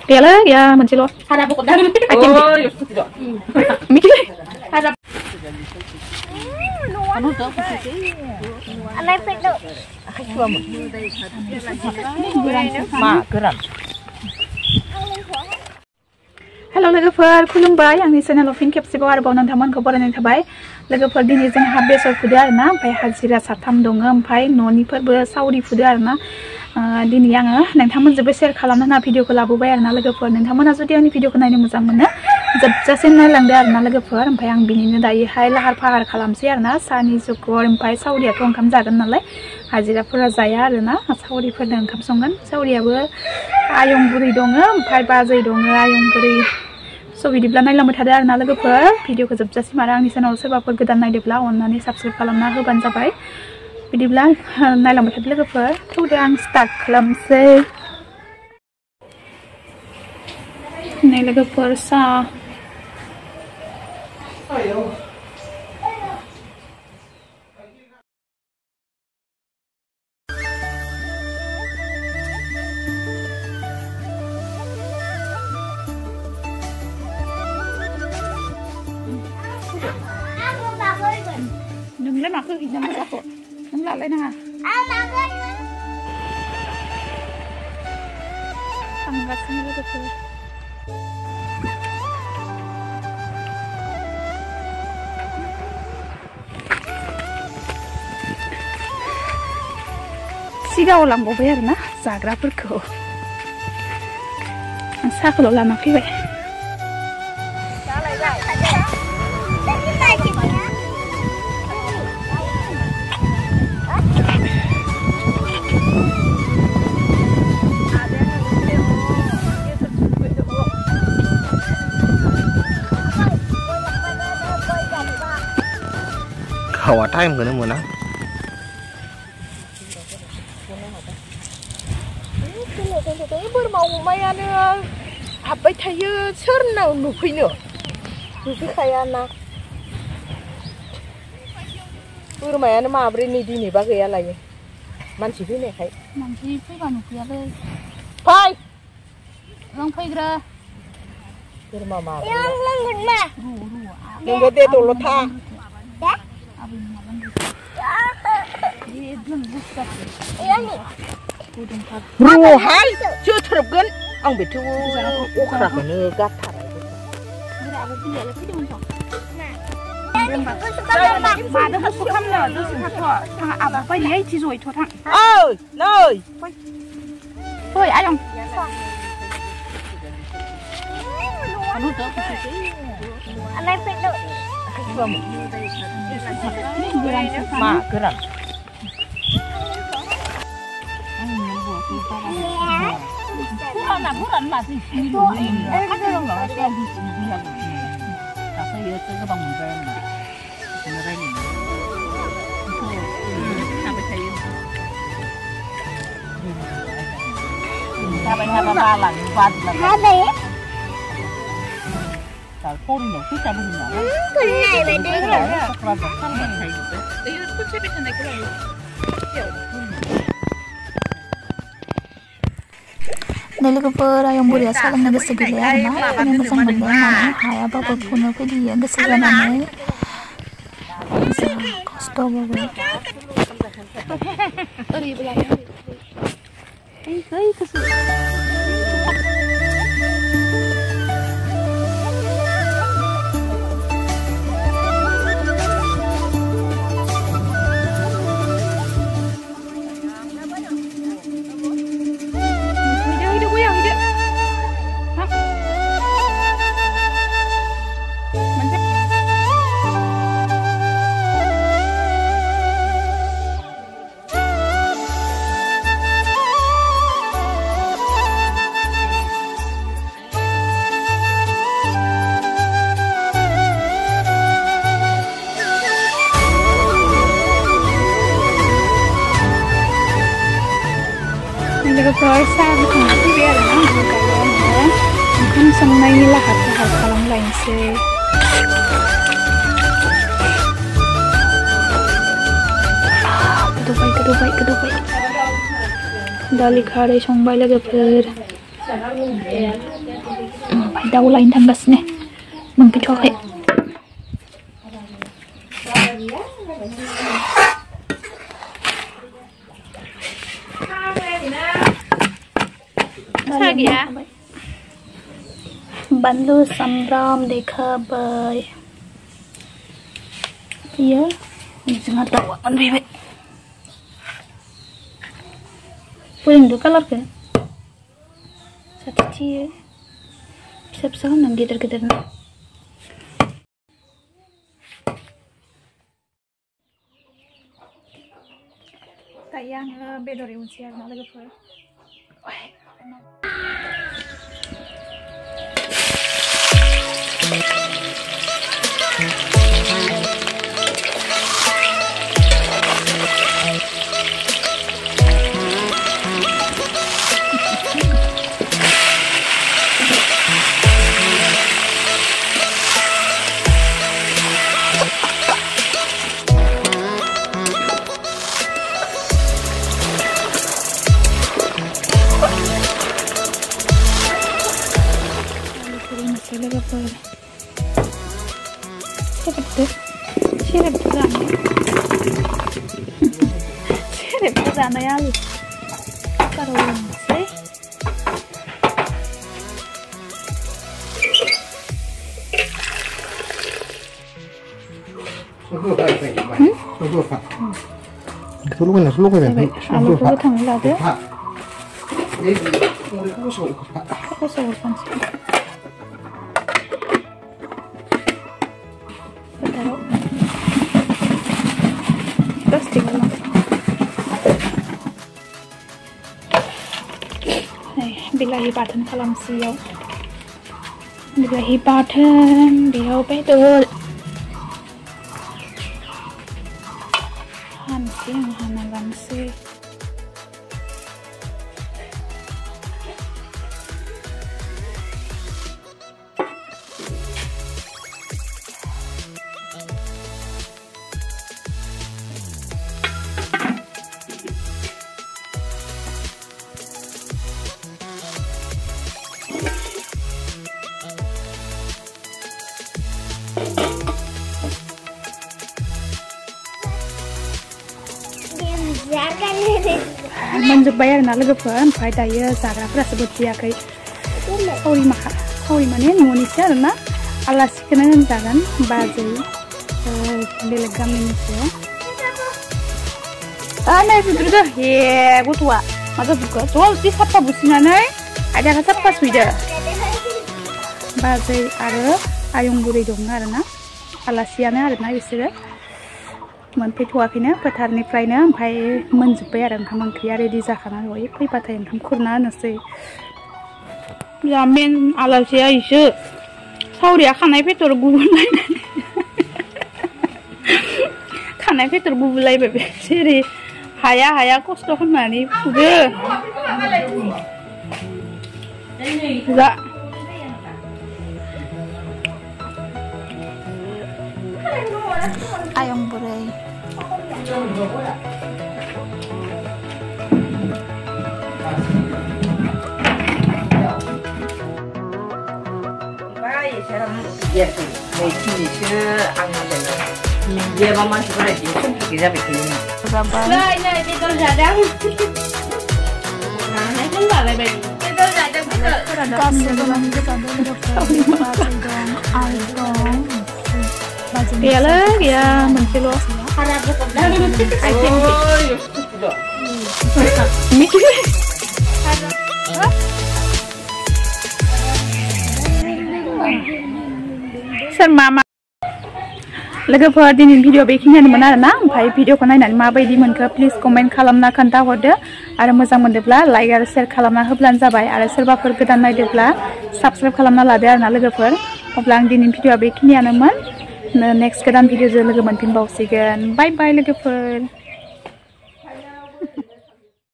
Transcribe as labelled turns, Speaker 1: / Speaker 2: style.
Speaker 1: Gila ya mencilo.
Speaker 2: Harap aku dah.
Speaker 1: Oh, mikir.
Speaker 2: Harap. Anu tu. Anai pedo. Ma geram.
Speaker 1: Hello logoफोर खुलुमबाय आंनि चेनेलाव फिन खेबसेबाव आरोबाव नोंथांमोनखौ बरायनाय थाबाय लोगोफोर दिनै जोंहा बेसर फुदो आरोना ओमफ्राय हाजिरा साथाम दङ ओमफ्राय न'निफोरबो सावरि फुदो आरोना दिनै आङो नोंथांमोनजोंबो शेयार खालामनो होनना भिडिअखौ लाबोबाय आरोना लोगोफोर नोंथांमोना जुदि आंनि भिडिअखौ नायनो मोजां मोनो जोबजासिम नायलांदो आरोना लोगोफोर ओमफ्राय आं बिनिनो दायोहाय लाहार फाहार खालामसै आरोना सानि जुगर ओमफ्राय सावरियाथ' ओंखाम जागोन नालाय हाजिराफोरा जाया आरोना सावरिफोरनो ओंखाम संगोन सावरियाबो आयं बुरै दङ ओमफ्राय बाजै दङ आयं बुरै स' बिदिब्ला नायलांबाय थादो आरोना लोगोफोर भिडिअखौ जोबजासिम आरो आंनि चेनेलाव सोरबाफोर गोदान नायदोब्ला अननानै साबस्क्राइब खालामना होबानो जाबाय बिदिब्ला नायलांबाय थादो लोगोफोर थौदो आं स्टार्ट खालामसै नै लोगोफोर सा nunggu mak ke hidung aku nunggu lalai nang tangga sini betul siga ulang bawa na zagra perko asa kalau lama piwe
Speaker 3: Hawa time kena mana?
Speaker 2: Ini mau mayan apa thayu cerna nufino, nufi kaya na. Mayan mabri ni di ni bagai ya lagi. Manci ni kai.
Speaker 1: Manci kan nufi ada.
Speaker 2: Pai.
Speaker 1: Lang pai gra.
Speaker 2: Mama. Yang langut mah. Langut dia tu lotha. Ruhai, chưa thập gân, ông biết chưa? Ủa khạc cái nơi gắt thả lại.
Speaker 1: Bà nó không khăm nở, nó sẽ thọ thằng ảo quay lấy thì rồi thọ thằng.
Speaker 2: Ơi, nơi.
Speaker 1: Thôi ai không?
Speaker 2: Anh em phải đợi. Ma geram. Bukan mà sih. Ada dong loh. Ada di sini ya. Tapi ya itu bangun beran. Beneran ini. Sampai saya. Sampai apa balan, buat lah. Ada ya. Kalau pun nggak kita begini. Kenal beda. Kalau kan saya itu. Itu pun saya bisa naik lagi.
Speaker 1: लोगोफोर आयं बुरैया सोलोंनो गोसो गैया आरोना आंनि मोजां मोननाया मानो हायाबाबो फुनो फैयो गोसो जानानै खस्थ'बाबो लोगोफोर साहा बुथुमना फैबाय आरोना ओमफ्राय ओंखाम संनायनि लाहार फाहार खालामलायनोसै गोदौबाय दालि खारै संबाय लोगोफोर Daw lain tanggasnya mengkecokek. Lagi ya. Banlu sambram dekabai. Iya, jangan tahu an bebek. Puring dulu color ke? Satu cie. Bisa-bisa kan yang gitar-gitar. Tayang bedor yang usia lagi pun. Sana ya lu. Taruh sih.
Speaker 3: Suluh kan?
Speaker 1: Alu dulu thằng là đấy. Có sầu con sih. Taruh. Terus tinggal. Bilahi button kalam siyo. Bilahi button biau betul. Hansing hanalan sih. Menjebak na logoफोर ओमफ्राय दायो जाग्राफोरा जोबोद जायाखै सावरि माने न'नि सो आरोना आलासिखौनो होनजागोन बाजै बेलेग गामिनिसो नै बुद्रुदो हे गथ'आ मा जाबोखो जलदि साफा बुसिनानै आयदाखौ साफा सुइदो बाजै आरो आयं बुरै दं आरोना आलासियानो आरोना बिसोरो मोनफैथ'वाखैनो फोथारनिफ्रायनो ओमफ्राय मोनजोब्बाय आरो ओंखाम ओंख्रिया रेडि जाखानानै दंयो फैबाथाय ओंखाम खुरना होनोसै जा मेन आलासिया इसो सावरिया खानाय पेटर गुबुलायनानै खानाय पेटर गुबुलायबाय बे जेरै हाया खस्थ' खालामनानै फुदो जा ayam burai
Speaker 2: fubai saram ya sih mai kini sih angin dia mama sebenarnya dia pun bisa bikin
Speaker 1: lah ini betul jadang nah ini enggak lah baby betul jadang Iya lah, ya mencelo. Mama. Logoफोर दिनैनि भिडिअ बेखिनियानोमोन आरोना ओमफ्राय भिडिअखौ नायनानै माबायदि मोनखो please comment खालामना खोन्थाहरदो आरो मोजां मोनदोंब्ला लाइक आरो शेयार खालामना होब्लानो जाबाय आरो सोरबाफोर गोदान नायदोंब्ला साबस्क्राइब खालामना लादो आरोना लोगोफोर अब्ला आं दिनैनि भिडिअआ बेखिनियानोमोन नेक्स्ट गोदान भिडिअजों लोगो मोनफिनबावसिगोन बाय बाय लोगोफोर